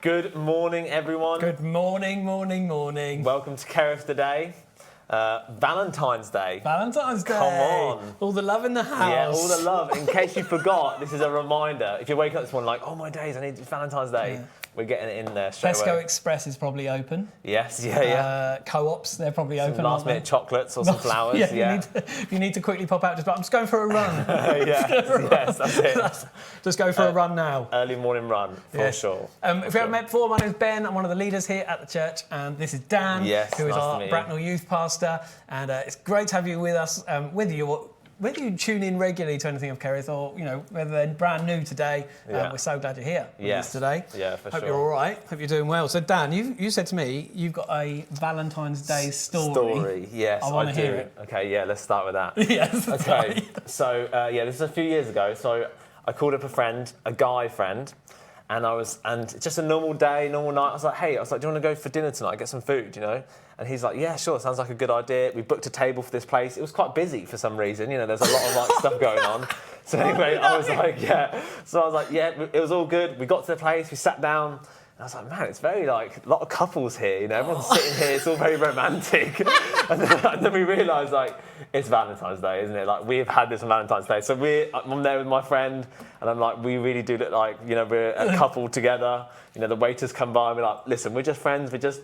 Good morning, everyone. Good morning, morning. Welcome to Kerith today. Valentine's Day. Valentine's Day. Come on. All the love in the house. Yeah, all the love. In case you forgot, this is a reminder. If you're waking up this morning like, oh my days, I need Valentine's Day. Yeah. We're getting it in there straight away. Tesco Express is probably open. Yes, yeah. Co-ops, they're probably some open. Last minute chocolates or some flowers. Yeah. You need to quickly pop out. I'm just going for a run. Yes, that's it. Just go for a run now. Early morning run, for sure. If you haven't met before, my name's Ben. I'm one of the leaders here at the church, and this is Dan, who is our Bracknell youth pastor. And it's great to have you with us. Whether you tune in regularly to anything of Kerith or, whether they're brand new today, we're so glad you're here with us today. Yeah, for sure. Hope you're all right. Hope you're doing well. So, Dan, you said to me you've got a Valentine's Day story. Yes, I want to hear it. Okay, let's start with that. Yes. Okay, so, this is a few years ago. So I called up a friend, a guy friend, and just a normal day, normal night. I was like, do you want to go for dinner tonight, get some food, And he's like, yeah, sure, sounds like a good idea. We booked a table for this place. It was quite busy for some reason. There's a lot of stuff going on. So anyway, I was like, it was all good. We got to the place, we sat down. And I was like, man, it's very a lot of couples here, everyone's sitting here, it's all very romantic. and then we realised, it's Valentine's Day, isn't it? We've had this on Valentine's Day. So I'm there with my friend, and I'm like, we really do look like, we're a couple together. The waiters come by and we're like, listen, we're just friends, we just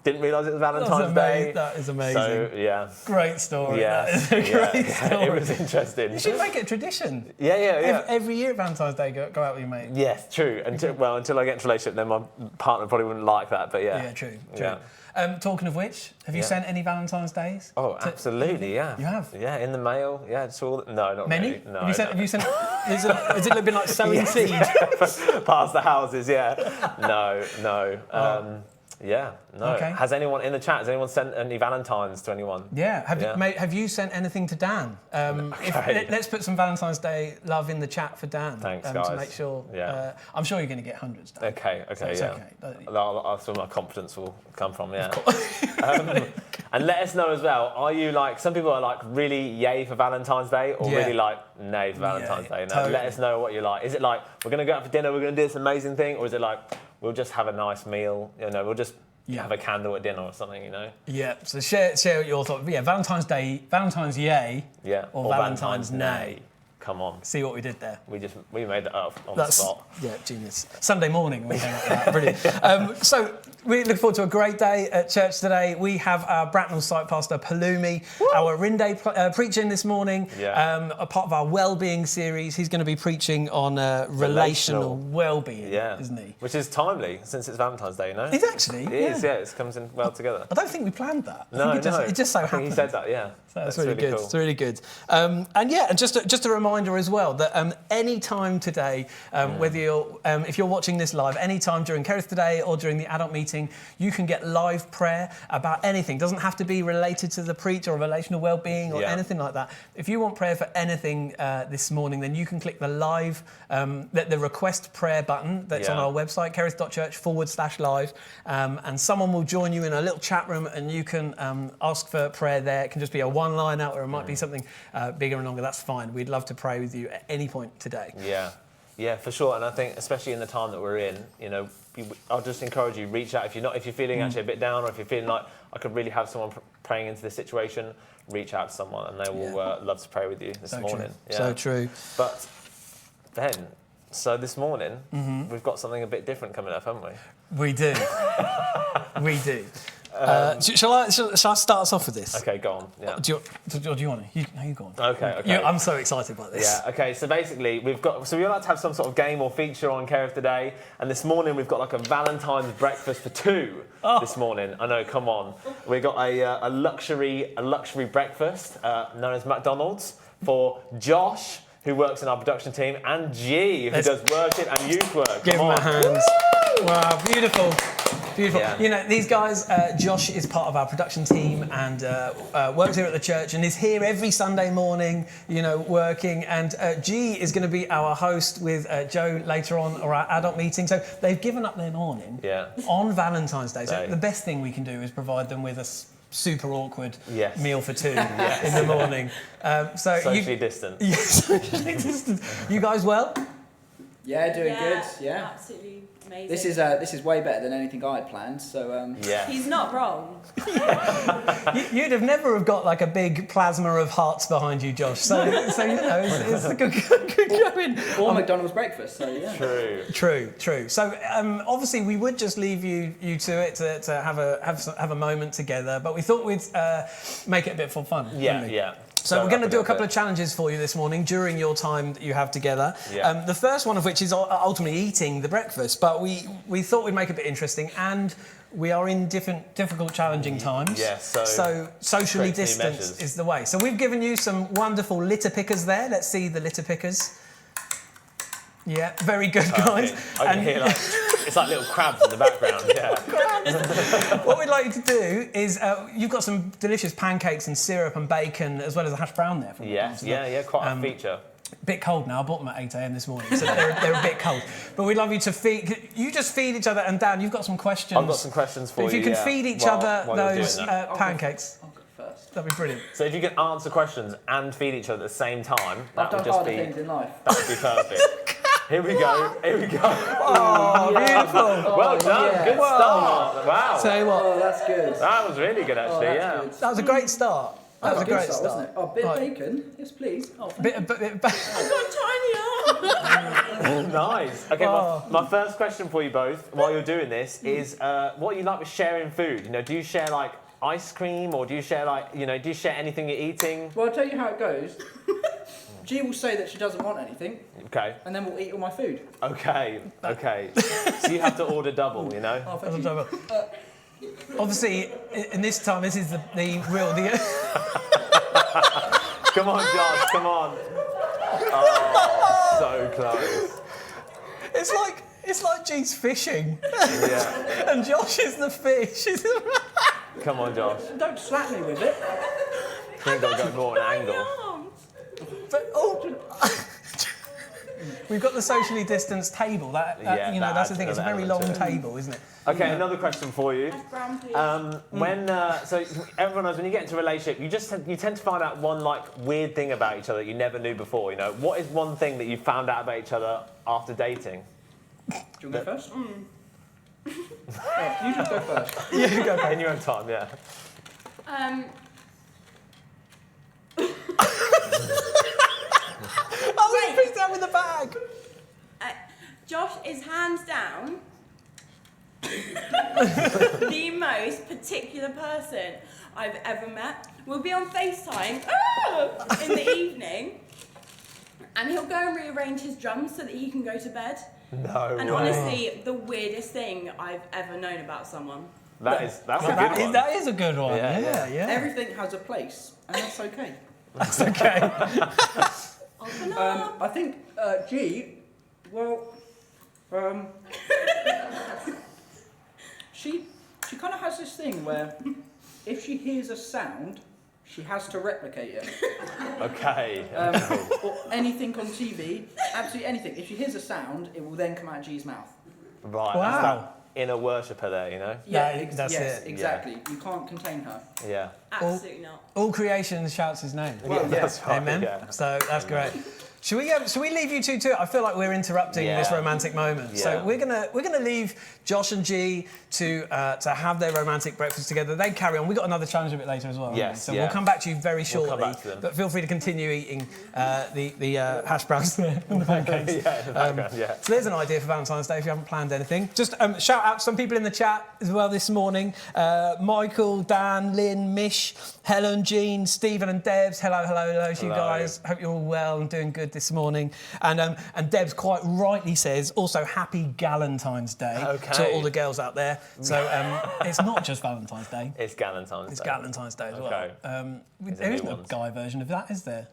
didn't realise it was Valentine's Day. That is amazing. So, yeah. Great story. Yeah. That is a great story. It was interesting. You should make it a tradition. Yeah. Every year at Valentine's Day, go out with your mate. Yes, true. Until I get into a relationship, then my partner probably wouldn't like that, but yeah. Yeah, true. Yeah. Talking of which, have you sent any Valentine's Days? Oh, absolutely, yeah. You have? Yeah, in the mail. Yeah, it's all. No, not many. Really. No. Have you sent? Has it been like sowing seed? Past the houses, yeah. No. No. Okay. Has anyone in the chat? Has anyone sent any Valentines to anyone? Yeah. Have you sent anything to Dan? Let's put some Valentine's Day love in the chat for Dan. Thanks, guys. To make sure. Yeah. I'm sure you're going to get hundreds, Dan. Okay. So it's okay. That's where my confidence will come from. Yeah. And let us know as well. Are you some people are really yay for Valentine's Day or really nay for Valentine's Day? No, totally. Let us know what you like. Is it we're going to go out for dinner, we're going to do this amazing thing, or is it we'll just have a nice meal, we'll just have a candle at dinner or something, Yeah, so share your thoughts. Yeah, Valentine's Day, Valentine's yay, or Valentine's nay. Come on. See what we did there. We made that up on the spot. Yeah, genius. Sunday morning we came up with that. Brilliant. So we look forward to a great day at church today. We have our Bracknell site pastor Palumi, our Rinde preaching this morning. Yeah. A part of our well-being series. He's going to be preaching on relational well-being, isn't he? Which is timely since it's Valentine's Day, It's actually. It is, yeah. It comes in well together. I don't think we planned that. No. It just so happened. He said that, yeah. So that's really good. Cool. It's really good. And just a reminder as well that any time today, whether if you're watching this live, any time during Kerith today or during the adult meeting, you can get live prayer about anything. It doesn't have to be related to the preach or relational well-being or anything like that. If you want prayer for anything this morning, then you can click the live, the request prayer button that's on our website, kerith.church/live, and someone will join you in a little chat room and you can ask for prayer there. It can just be a one-liner or it might be something bigger and longer. That's fine. We'd love to pray with you at any point today. Yeah, for sure. And I think especially in the time that we're in, I'll just encourage you, reach out if you're feeling actually a bit down, or if you're feeling like I could really have someone praying into this situation, reach out to someone and they will love to pray with you this morning. True. Yeah. So true. But Ben, so this morning we've got something a bit different coming up, haven't we? We do. We do. Shall I start us off with this? Okay, go on. Yeah. Do you want to? You go on. Okay. I'm so excited about this. Yeah. Okay. So basically, we like to have some sort of game or feature on Kerith today, and this morning we've got a Valentine's breakfast for two. This morning, I know. Come on, we got a luxury breakfast known as McDonald's for Josh, who works in our production team, and G, who does worship and youth work. Give him a hand. Wow, beautiful. Beautiful. Yeah. These guys, Josh is part of our production team and works here at the church and is here every Sunday morning, working. And G is going to be our host with Joe later on, or our adult meeting. So they've given up their morning on Valentine's Day. So the best thing we can do is provide them with a super awkward meal for two in the morning. Socially distant. Yes, socially distant. You guys well? Yeah, doing good. Yeah. Absolutely amazing. This is way better than anything I had planned. So Yeah. He's not wrong. You'd have never have got like a big plasma of hearts behind you, Josh. So it's a good going. or McDonald's breakfast. So yeah. True. So obviously we would just leave you to it to have a moment together, but we thought we'd make it a bit more fun. wouldn't we? Yeah. So we're going to do a couple of challenges for you this morning during your time that you have together. Yeah. The first one of which is ultimately eating the breakfast, but we thought we'd make it a bit interesting, and we are in difficult, challenging times. Yeah, so socially create new distanced measures. is the way. So we've given you some wonderful litter pickers there. Let's see the litter pickers. Yeah, very good, guys. I can hear it's like little crabs in the background. Yeah. What we'd like you to do is, you've got some delicious pancakes and syrup and bacon, as well as a hash brown there. Yeah. Quite a feature. Bit cold now. I bought them at 8 a.m. this morning, so they're a bit cold. But we'd love you to feed. You just feed each other, and Dan, you've got some questions. I've got some questions for you. If you can feed each other those pancakes, I'll go first. that'd be brilliant. So if you can answer questions and feed each other at the same time, I've that done would just harder be things in life. that would be perfect. Here we go. Oh, beautiful. Well done. yeah. Good start. Wow. Tell you what, Oh, that's good. That was really good, actually. that's good. that was a great start. That was a great start. wasn't it? Oh, bit Right. of bacon. Yes, please. Oh, Bit I've got tiny arms. Nice. Okay, Oh. my first question for you both, while you're doing this, is what you like with sharing food. You know, do you share like ice cream, or do you share do you share anything you're eating? Well, I'll tell you how it goes. G will say that she doesn't want anything, Okay. and then we'll eat all my food. Okay. So you have to order double, you know? Oh, thank you. Obviously, in this time, this is the real. Come on, Josh, come on. Oh, so close. It's like G's fishing, Yeah. and Josh is the fish. Come on, Josh. Don't slap me with it. I think I've got to go more an Tiny angle. arms. But we've got the socially distanced table. That's the thing. It's a very long table, isn't it? Okay, another question for you. Brown, please. When so everyone knows when you get into a relationship, you tend to find out one weird thing about each other that you never knew before. You know, what is one thing that you found out about each other after dating? Do you want to go first? Oh, you just go first. You go. In your own time, yeah. Oh, he picked up with the bag. Josh is hands down the most particular person I've ever met. We'll be on FaceTime in the evening, and he'll go and rearrange his drums so that he can go to bed. No And way. honestly, the weirdest thing I've ever known about someone. That's a good one. That is a good one. Yeah. Everything has a place, and that's okay. That's okay. Open up. I think G, well, she kind of has this thing where if she hears a sound, she has to replicate it. Okay. Or anything on TV, absolutely anything. If she hears a sound, it will then come out of G's mouth. Right. Wow. That's that inner worshipper there, you know? That's yes, it. exactly. You can't contain her. Yeah. Absolutely not. All creation shouts his name. Well, That's right. Amen. Yeah. So that's great. Should we leave you two too? I feel like we're interrupting this romantic moment. So Yeah. we're gonna leave Josh and G to have their romantic breakfast together. They carry on. We've got another challenge a bit later as well. haven't we? Yes, So yeah. we'll come back to you very shortly. come back to them. But feel free to continue eating the hash browns there and the pancakes. Yeah, in the background, yeah. So there's an idea for Valentine's Day if you haven't planned anything. Just shout out to some people in the chat as well this morning. Michael, Dan, Lynn, Mish, Helen, Jean, Stephen and Debs. Hello to you Hello. guys. Hope you're all well and doing good this morning. And Debs quite rightly says also happy Galentine's Day Okay. to all the girls out there. So it's not just Valentine's Day. It's Galentine's It's Day. Galentine's Day as Okay. well. Is There there isn't new a ones? guy version of that, is there?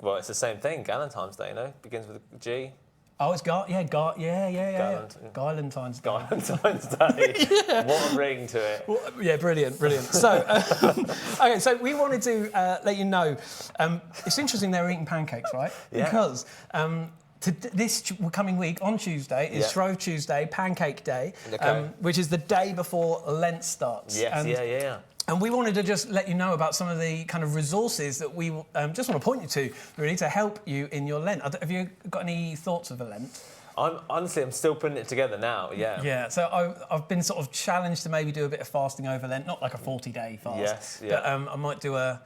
Well, it's the same thing. Galentine's Day, you know? Begins with a G. Oh, it's Galentine's Day. Galentine's Day. What a ring to it. Well, yeah, brilliant. So, okay, so we wanted to let you know. It's interesting they were eating pancakes, right? Yeah. Because this coming week on Tuesday is Yeah. Shrove Tuesday, Pancake Day, Okay. which is the day before Lent starts. Yes, And yeah. And we wanted to just let you know about some of the kind of resources that we just want to point you to, really, to help you in your Lent. Have you got any thoughts of a Lent? I'm still putting it together now. Yeah. Yeah, so I've been sort of challenged to maybe do a bit of fasting over Lent, not like a 40-day fast. Yes, yeah. But I might do a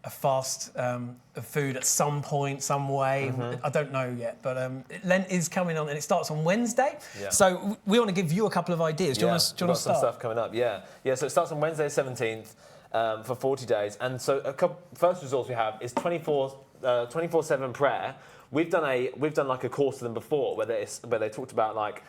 fast of food at some point, some way. I don't know yet, but Lent is coming on, and it starts on Wednesday. Yeah. So we want to give you a couple of ideas. Do you want to We've got start? some stuff coming up. Yeah. So it starts on Wednesday 17th for 40 days, and so first resource we have is 24/7 prayer. We've done like a course to them before where they talked about like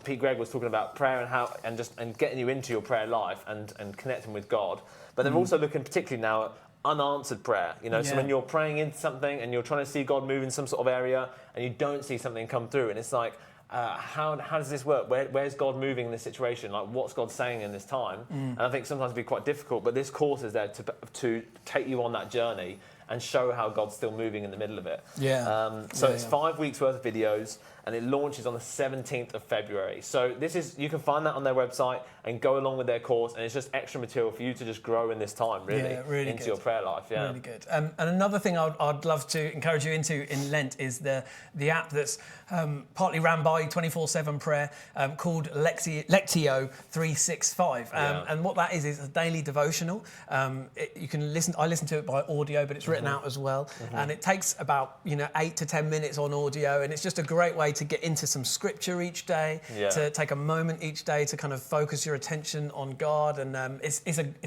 Pete Gregg was talking about prayer and how and getting you into your prayer life and connecting with God. But they're also looking particularly now at unanswered prayer. So when you're praying into something and you're trying to see God move in some sort of area and you don't see something come through, and it's like, how does this work? Where's God moving in this situation? Like, what's God saying in this time? And I think sometimes it'd be quite difficult, but this course is there to take you on that journey and show how God's still moving in the middle of it. So it's 5 weeks worth of videos, and it launches on the 17th of February. So you can find that on their website and go along with their course, and it's just extra material for you to just grow in this time, really into your prayer life. Yeah, really good. And another thing I'd love to encourage you into in Lent is the app that's partly ran by 24/7 prayer called Lectio 365. And what that is a daily devotional. You can listen. I listen to it by audio, but it's written out as well, and it takes about 8 to 10 minutes on audio, and it's just a great way to get into some scripture each day, to take a moment each day to kind of focus your attention on God, and it's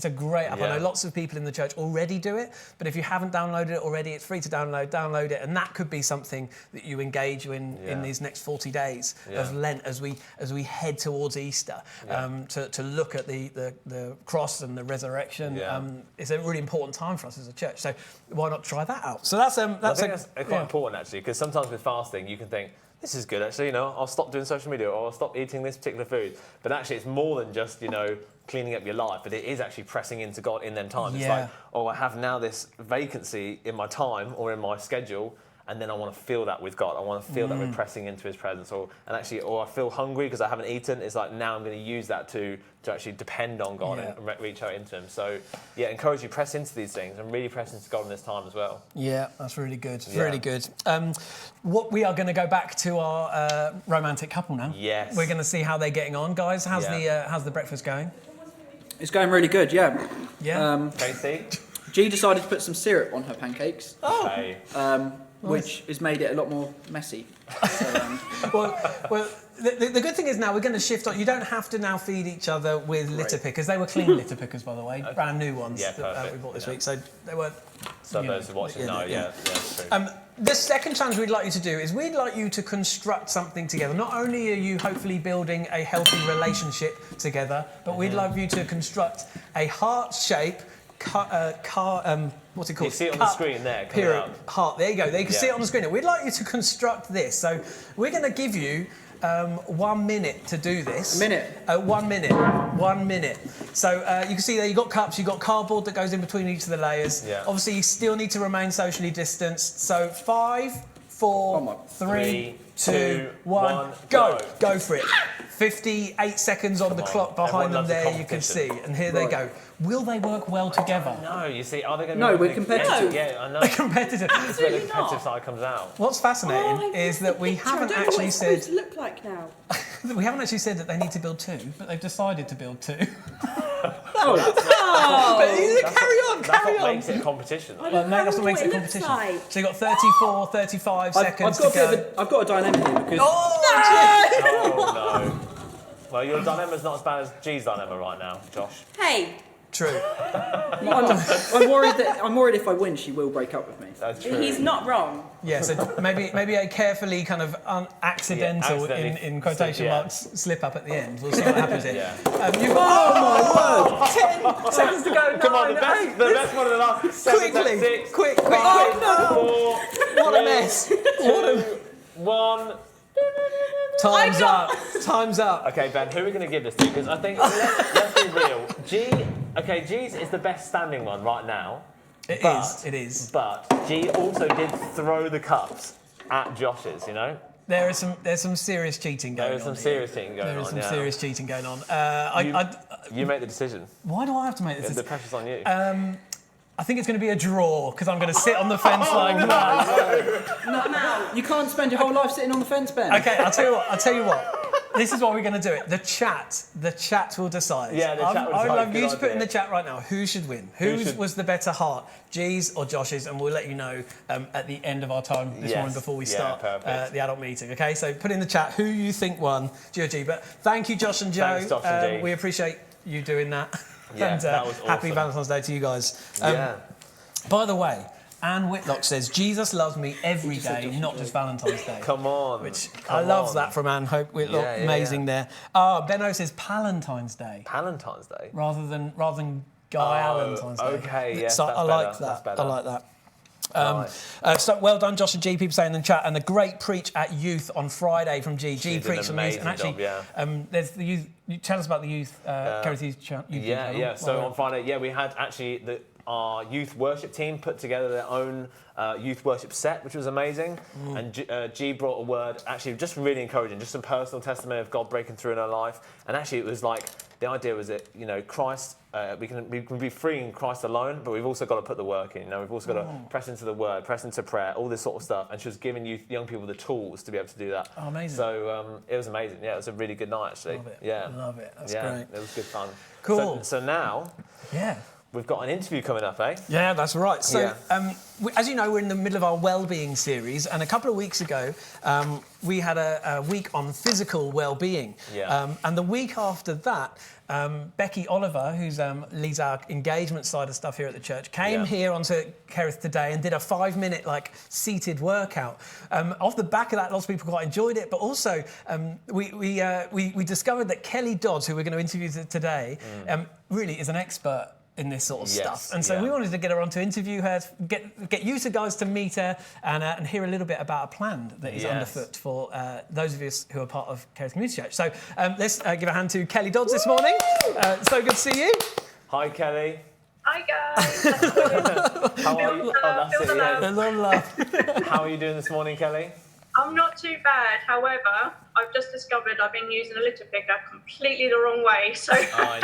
a great app. I know lots of people in the church already do it, but if you haven't downloaded it already, it's free to download it, and that could be something that you engage in these next 40 days of Lent as we head towards Easter, to look at the cross and the resurrection. It's a really important time for us as a church, so why not try that out? So that's quite important actually, because sometimes with fasting you can think, this is good actually, I'll stop doing social media or I'll stop eating this particular food. But actually it's more than just, cleaning up your life, but it is actually pressing into God in them times. It's like, I have now this vacancy in my time or in my schedule, and then I want to feel that with God. I want to feel that we're pressing into His presence, or I feel hungry because I haven't eaten. It's like now I'm going to use that to actually depend on God and reach out into Him. So encourage you, press into these things and really press into God in this time as well. Yeah, that's really good. Really good. What we are going to go back to our romantic couple now. Yes. We're going to see how they're getting on, guys. How's the breakfast going? It's going really good. Yeah. Casey? G decided to put some syrup on her pancakes. Okay. Which has made it a lot more messy. So, well, the good thing is now we're going to shift on. You don't have to now feed each other with litter pickers. They were clean litter pickers, by the way, brand new ones that we bought this week. So they weren't. So those who watch it know, that's true. The second challenge we'd like you to do is we'd like you to construct something together. Not only are you hopefully building a healthy relationship together, but we'd like you to construct a heart-shaped what's it called? You see it on the screen there. Heart. There you go. You can see it on the screen. We'd like you to construct this. So we're going to give you 1 minute to do this. 1 minute. 1 minute. 1 minute. So you can see there you've got cups, you've got cardboard that goes in between each of the layers. Yeah. Obviously, you still need to remain socially distanced. So 5, 4, 3, 2, 1, go. Go for it. 58 seconds on the clock behind them there, you can see. And here they go. Will they work well together? No, you see, are they going to No, we're competitive. Yeah, I know. They're competitive. That's where the competitive side comes out. What's fascinating is that we haven't actually said... What it's supposed to look like now. We haven't actually said that they need to build 2, but they've decided to build 2. Carry on. That's what makes it a competition. That's what makes it a competition. So you've got 34, 35 seconds to go. I've got a dilemma here because... Oh, no. Well, your dilemma's not as bad as G's dilemma right now, Josh. Hey. True. I'm worried if I win, she will break up with me. That's true. He's not wrong. Yeah, so maybe a carefully kind of accidental, in quotation marks, slip up at the end. We'll see what happens here. You've got, 10 seconds to go. Come on, the best one of the last 7, 6. Quick. Oh, no. 4, what a mess. 1. Time's up. Okay, Ben, who are we going to give this to? Because I think, let's be real. G's is the best standing one right now. It is. But G also did throw the cups at Josh's, There's some serious cheating going on. There is some serious cheating going on. There is some serious cheating going on. You make the decision. Why do I have to make this decision? The pressure's on you. I think it's going to be a draw because I'm going to sit on the fence like that. No, you can't spend your whole life sitting on the fence, Ben. Okay, I'll tell you what. This is what we're going to do it. The chat will decide. Yeah, the chat will decide. I would love you Good to put in the idea. chat right now who should win. Whose was the better heart, G's or Josh's? And we'll let you know at the end of our time this morning before we start the adult meeting. Okay, so put in the chat who you think won, G or G. But thank you, Josh and Joe. Thanks, Josh and G. We appreciate you doing that. Yeah, and that was awesome. happy Valentine's Day to you guys. By the way, Anne Whitlock says, Jesus loves me every day, not just Valentine's Day. Come on. I love that from Anne Whitlock. Amazing there. Benno says Palentine's Day. Palentine's Day? Rather than Guy Allen's Day. Okay, yes, So that's I like better. that. I like that. So well done, Josh and G. People saying in the chat, and a great preach at youth on Friday from G. G preached on youth, and actually, there's the youth. Tell us about the youth, Kerith Youth channel. Yeah. So on Friday, we had actually our youth worship team put together their own youth worship set, which was amazing. And G brought a word, actually just really encouraging, just some personal testimony of God breaking through in her life. And actually, it was like the idea was that Christ. We can be free in Christ alone, but we've also got to put the work in. We've also got to press into the Word, press into prayer, all this sort of stuff. And she was giving young people the tools to be able to do that. Oh, amazing! So it was amazing. Yeah, it was a really good night actually. Love it. Yeah, love it. That's great. It was good fun. Cool. So now, we've got an interview coming up, eh? Yeah, that's right. So, as you know, we're in the middle of our well-being series, and a couple of weeks ago, we had a week on physical well-being. And the week after that, Becky Oliver, who leads our engagement side of stuff here at the church, came here onto Kerith today and did a 5-minute seated workout. Off the back of that, lots of people quite enjoyed it, but also we discovered that Kelly Dodds, who we're going to interview today, really is an expert in this sort of stuff. And so we wanted to get her on to interview her, get you two guys to meet her and hear a little bit about a plan that is underfoot for those of us who are part of Kerith Community Church. So let's give a hand to Kelly Dodds this morning. So good to see you. Hi, Kelly. Hi, guys. How are you? Oh, that's it, yeah. A lot of love. How are you doing this morning, Kelly? I'm not too bad. However, I've just discovered I've been using a litter picker completely the wrong way. So I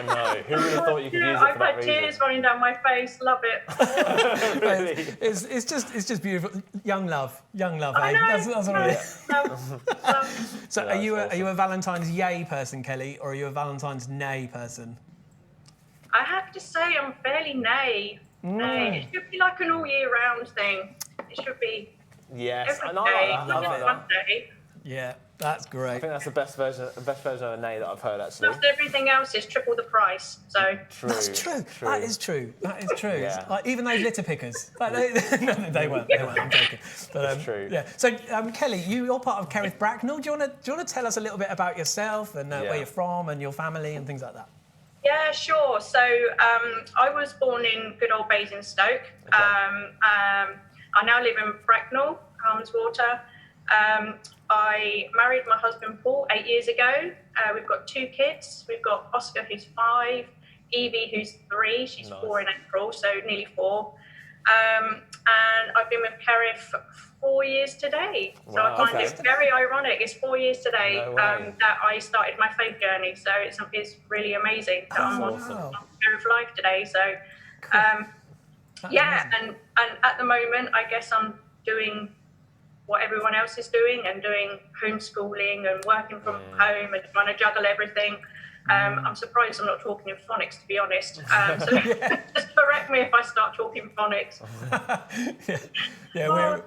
know. Who would have thought you could use it for I've that had reason? tears running down my face. Love it. Really? It's just beautiful. Young love, I eh? know. That's what it is. So That's are you awesome. a Valentine's yay person, Kelly, or are you a Valentine's nay person? I have to say I'm fairly nay. It should be like an all year round thing. It should be Yes, every and I day, like that. not I like just that. one day. Yeah, that's great. I think that's the best version of a nay that I've heard, actually. Just everything else is triple the price. So True. That's true. That is true. Yeah. Like, even those litter pickers. They weren't. I'm joking. But, true. Yeah. So Kelly, you're part of Kerith Bracknell. Do you want to tell us a little bit about yourself and where you're from and your family and things like that? yeah, sure. So I was born in good old Basingstoke. I now live in Bracknell, Harmswater. I married my husband Paul 8 years ago. We've got 2 kids. We've got Oscar, who's 5, Evie, who's 3. She's 4 in April, so nearly 4. And I've been with Kerith for 4 years today. So I find it very ironic. It's 4 years today that I started my faith journey. So it's really amazing that I'm on Kerith Life today. So and at the moment, I guess I'm doing what everyone else is doing and doing homeschooling and working from home and trying to juggle everything. I'm surprised I'm not talking in phonics, to be honest. So just correct me if I start talking phonics.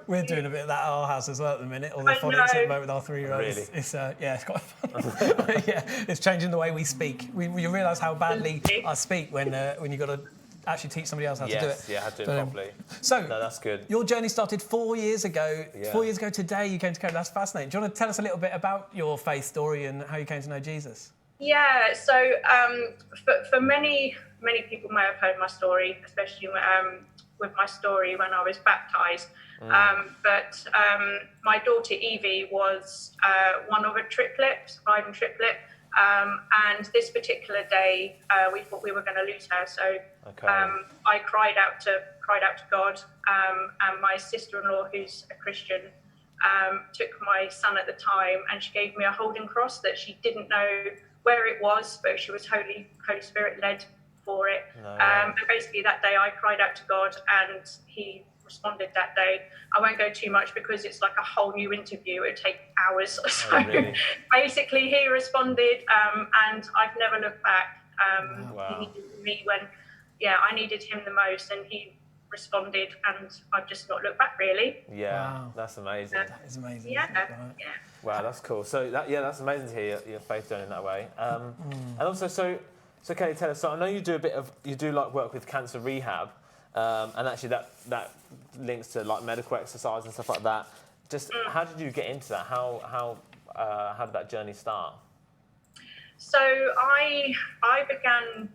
We're doing a bit of that at our house as well at the minute. All the phonics at the moment with our 3-year-old. Really? It's quite fun. It's changing the way we speak. You realise how badly I speak when you've got to actually teach somebody else how to do it. Yeah, how to do it properly. So, no, that's good. Your journey started 4 years ago. Yeah. 4 years ago today, you came to Kerith. That's fascinating. Do you want to tell us a little bit about your faith story and how you came to know Jesus? Yeah, so for many people may have heard my story, especially with my story when I was baptised. But my daughter Evie was one of a surviving triplet. And this particular day, we thought we were going to lose her. So I cried out to God. And my sister-in-law, who's a Christian, took my son at the time, and she gave me a holding cross that she didn't know where it was, but she was Holy Spirit led for it. No. And basically that day I cried out to God, and he responded that day. I won't go too much because it's like a whole new interview. It would take hours. So really? basically he responded, and I've never looked back. Wow. He needed me when, I needed him the most, and he responded, and I've just not looked back really. Yeah, Wow. that's amazing. That is amazing. Yeah, isn't it? Right. yeah. Wow, that's cool. So that's amazing to hear your faith done in that way. And also, so Kelly, tell us. So I know you do like work with cancer rehab, and actually that links to like medical exercise and stuff like that. Just how did you get into that? How did that journey start? So I began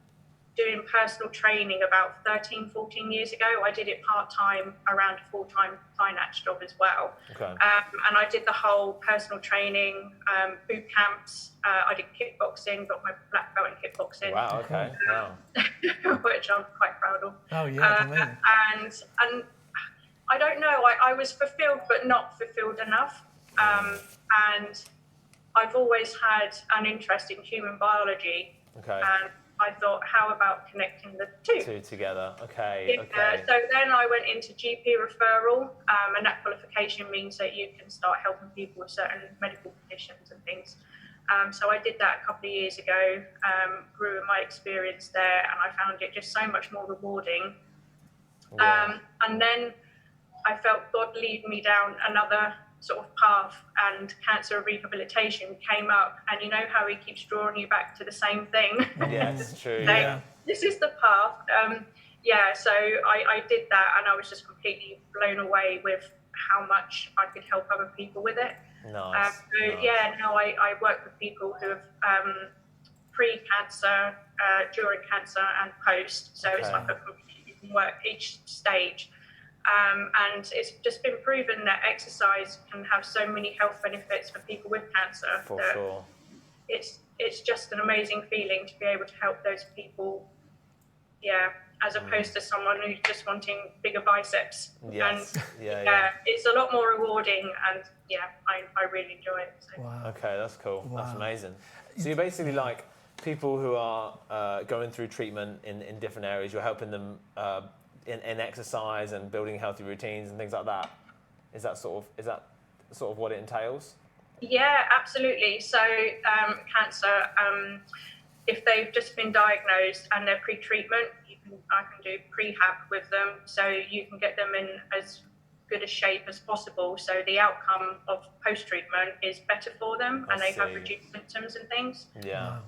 doing personal training about 13, 14 years ago. I did it part-time around a full-time finance job as well. Okay. And I did the whole personal training, boot camps. I did kickboxing, got my black belt in kickboxing. Wow, okay. Wow. Which I'm quite proud of. Oh, yeah, amazing. And I don't know, I was fulfilled but not fulfilled enough. And I've always had an interest in human biology. Okay. And I thought, how about connecting the two? Two together. Okay. Okay. So then I went into GP referral, and that qualification means that you can start helping people with certain medical conditions and things. So I did that a couple of years ago, grew in my experience there, and I found it just so much more rewarding. Yeah. And then I felt God lead me down another sort of path, and cancer rehabilitation came up, and you know how he keeps drawing you back to the same thing. Yeah, it's true. So Yeah. this is the path. So I did that, and I was just completely blown away with how much I could help other people with it. Nice. Now I work with people who have pre-cancer, during cancer, and post. So it's Okay. like you can work each stage. And it's just been proven that exercise can have so many health benefits for people with cancer. For that sure. It's just an amazing feeling to be able to help those people. Yeah, as opposed to someone who's just wanting bigger biceps. Yes. And Yeah. it's a lot more rewarding, and I really enjoy it. So. Wow. Okay, that's cool. Wow. That's amazing. So you're basically like people who are going through treatment in different areas. You're helping them in exercise and building healthy routines and things like that. Is that sort of what it entails? Yeah, absolutely. So cancer, if they've just been diagnosed and they're pre-treatment, I can do prehab with them, so you can get them in as good a shape as possible, so the outcome of post-treatment is better for them, and they have reduced symptoms and things. Yeah.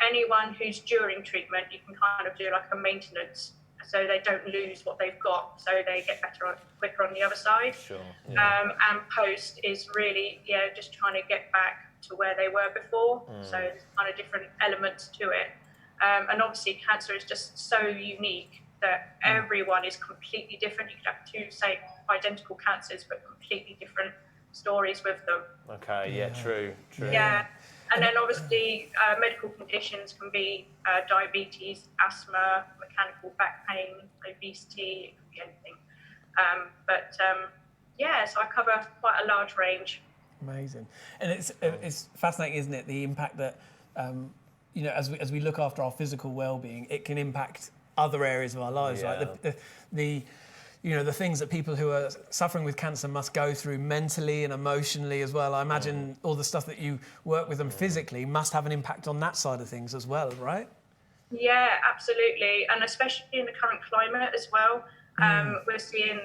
Anyone who's during treatment, you can kind of do like a maintenance, so they don't lose what they've got, so they get better quicker on the other side. Sure. Yeah. And post is really, just trying to get back to where they were before. So there's kind of different elements to it. And obviously cancer is just so unique that everyone is completely different. You could have two, say, identical cancers, but completely different stories with them. Okay, yeah, true. Yeah. And then obviously medical conditions can be diabetes, asthma, mechanical back pain, obesity, it could be anything. So I cover quite a large range. Amazing. And it's fascinating, isn't it, the impact that, as we look after our physical well-being, it can impact other areas of our lives, right? The things that people who are suffering with cancer must go through mentally and emotionally as well. I imagine all the stuff that you work with them physically must have an impact on that side of things as well, right? Yeah, absolutely. And especially in the current climate as well. We're seeing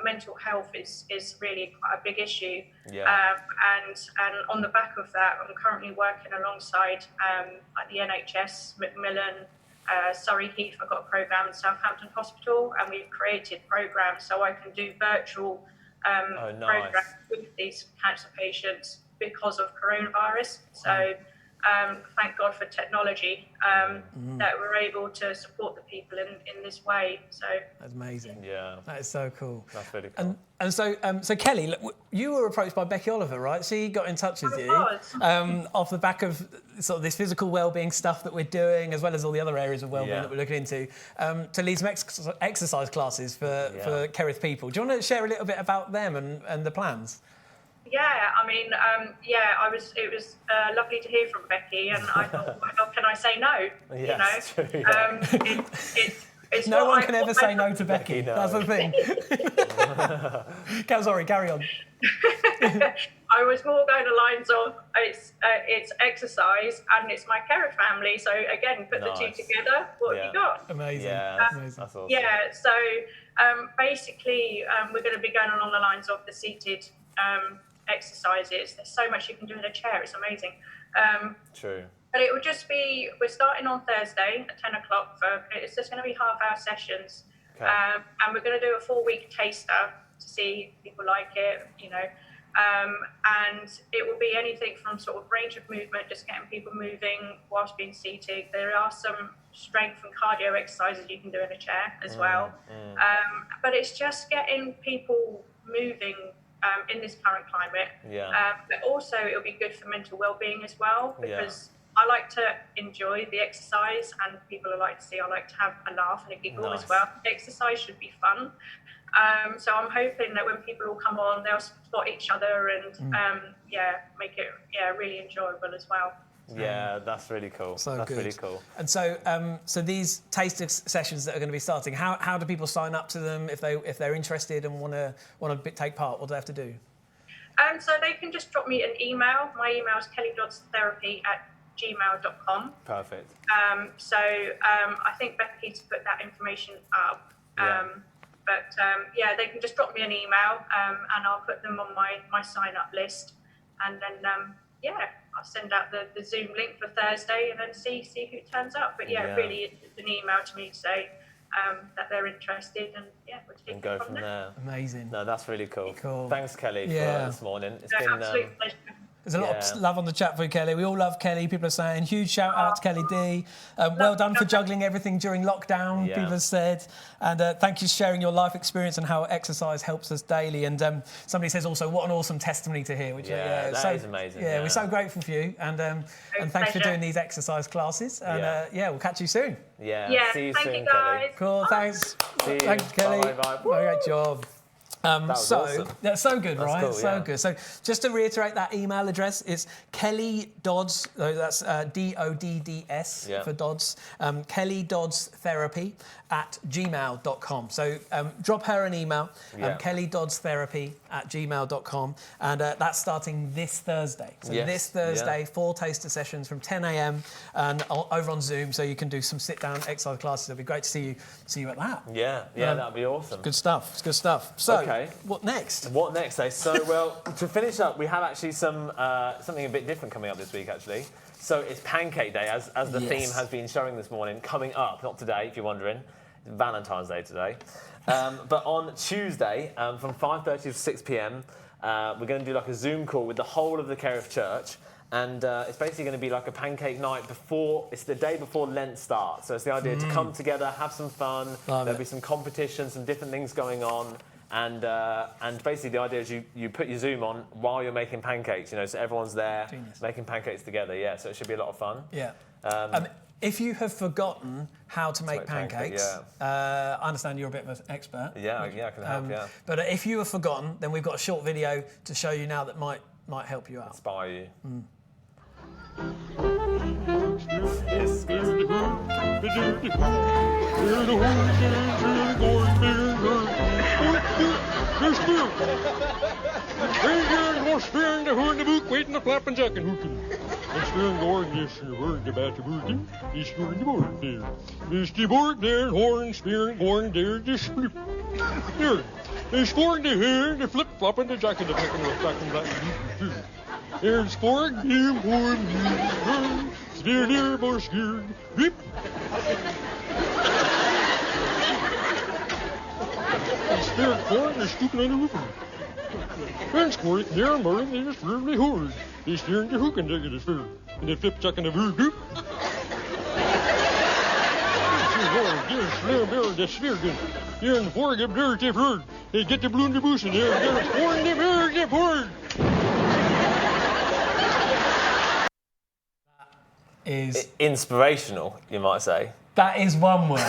mental health is really quite a big issue. Yeah. And on the back of that, I'm currently working alongside at the NHS, Macmillan, Surrey Heath. I've got a programme in Southampton Hospital, and we've created programmes so I can do virtual programmes with these cancer patients because of coronavirus. So thank God for technology that we're able to support the people in this way. So that's amazing. Yeah, that is so cool. That's really cool. And so Kelly, look, you were approached by Becky Oliver, right? She got in touch with you off the back of sort of this physical well-being stuff that we're doing, as well as all the other areas of well-being that we're looking into, to lead some exercise classes for Kerith people. Do you want to share a little bit about them and the plans? Yeah, I mean, it was lovely to hear from Becky, and I thought, how can I say no? Yes, you know, true, yeah. It's No what one I- can ever what say I- no to Becky. No. That's the thing. Sorry, carry on. I was more going to lines of it's exercise and it's my Kerith family. So again, put the two Nice. together. What have you got? Amazing. Yeah, Amazing. that's awesome. Yeah. So basically, we're going to be going along the lines of the seated exercises. There's so much you can do in a chair. It's amazing. True. But it would just be, we're starting on Thursday at 10 o'clock. It's just going to be half-hour sessions. Okay. And we're going to do a 4-week taster to see if people like it, you know. And it will be anything from sort of range of movement, just getting people moving whilst being seated. There are some strength and cardio exercises you can do in a chair as well. But it's just getting people moving in this current climate. Yeah. But also it'll be good for mental well-being as well, Yeah. because I like to enjoy the exercise and people I like to see, I like to have a laugh and a giggle Nice. as well. Exercise should be fun. So I'm hoping that when people all come on, they'll spot each other and make it really enjoyable as well. Yeah, that's really cool. So that's good. really cool. And so, so these taster sessions that are going to be starting, how do people sign up to them if they're interested and want to take part? What do they have to do? So they can just drop me an email. My email is kellydoddstherapy@gmail.com. Perfect. So I think Becky's put that information up. But they can just drop me an email and I'll put them on my sign up list. And then, I'll send out the Zoom link for Thursday and then see who turns up. But really it's an email to me to say that they're interested and we'll take And go it from there. Amazing. No, that's really cool. Cool. Thanks, Kelly, for this morning. It's been Absolute pleasure. There's a lot of love on the chat for you, Kelly. We all love Kelly. People are saying huge shout out to Kelly D. Well done for juggling everything during lockdown, Yeah. people have said. And thank you for sharing your life experience and how exercise helps us daily. And somebody says also, what an awesome testimony to hear. Which that is amazing. Yeah, we're so grateful for you. And thanks for pleasure. doing these exercise classes. And we'll catch you soon. Yeah. Thank See you you soon, guys. Kelly. Cool, thanks. See you. Thanks, Kelly. Bye. Great job. was awesome. That's so good, right? cool, So yeah. good. So just to reiterate that email address, it's Kelly Dodds, that's Dodds for Dodds, Kelly Dodds Therapy @gmail.com. So drop her an email, Kelly Dodds Therapy @gmail.com, and that's starting this Thursday. So this Thursday, 4 taster sessions from 10 a.m. and over on Zoom, so you can do some sit-down exercise classes. It'll be great to see you at that. Yeah, that'd be awesome. Good stuff. It's good stuff. So, what next? What next, eh? So, well, to finish up, we have actually something a bit different coming up this week, actually. So it's Pancake Day, as the theme has been showing this morning, coming up, not today, if you're wondering. It's Valentine's Day today. But on Tuesday, from 5:30 to 6 p.m, we're going to do like a Zoom call with the whole of the Kerith Church. And it's basically going to be like a pancake night it's the day before Lent starts. So it's the idea to come together, have some fun. There'll be some competitions, some different things going on. And basically the idea is you put your Zoom on while you're making pancakes, so everyone's there making pancakes together. Yeah, so it should be a lot of fun. Yeah. If you have forgotten how to make pancakes, I understand you're a bit of an expert. Yeah, I can help, But if you have forgotten, then we've got a short video to show you now that might help you out. Inspire you. Spearing the horn, the book, waiting the flap and jack and hooking. And spearing going, yes, you heard about the booking. He's spearing the board there. Mr. Board there, horn, spearing, horn there, just flip. There. They're scoring the hair, the flip flopping, the jack and the jack and the jack and the jack. There's scoring him, horn, spear there, more scared. Rip. And spearing corn, they're scooping on the roof. And scoring there, more, they just really hard. They steering the hook and they get the spear. And they flip jack and the bird. Rip. The spear gun. Here in the foregrip, there's the bird. They get the blue in the bush and they're scoring the bird, the bird. Is inspirational, you might say. That is one word.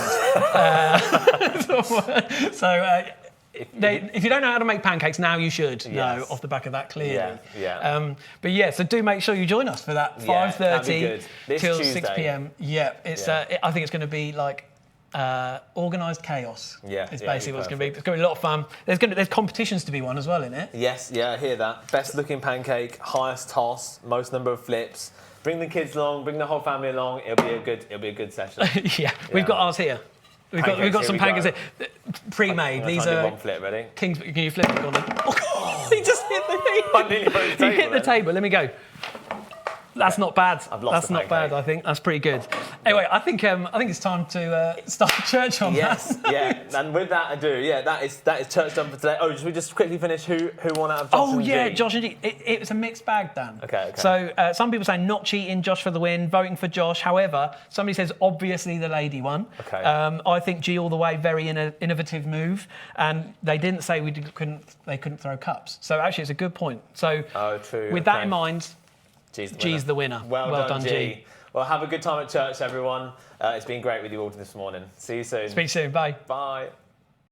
if you don't know how to make pancakes, now you should know off the back of that clearly. But yeah, so do make sure you join us for that 5:30 till 6 p.m. Yeah, it's. I think it's going to be like organised chaos. It's basically what it's going to be. It's going to be a lot of fun. There's competitions to be won as well in it. Yes, I hear that. Best looking pancake, highest toss, most number of flips. Bring the kids along, bring the whole family along. It'll be a good session. We've got ours here. We've got some pancakes here, pre-made. These are one flip, ready? Kings. Can you flip it? Go on then. Oh, he just hit the table. He hit the table. Let me go. That's not bad. I've lost. That's not bad. I think that's pretty good. Anyway, I think it's time to start church on that. And with that ado, that is church done for today. Oh, should we just quickly finish who won out of Josh and G? Josh and G. It was a mixed bag, Dan. Okay. So some people say not cheating, Josh for the win, voting for Josh. However, somebody says obviously the lady won. Okay. I think G all the way, very innovative move, and they didn't say they couldn't throw cups. So actually, it's a good point. So true. With that in mind. G's the winner. Well done, G. G. Well, have a good time at church, everyone. It's been great with you all this morning. See you soon. Speak soon. Bye. Bye.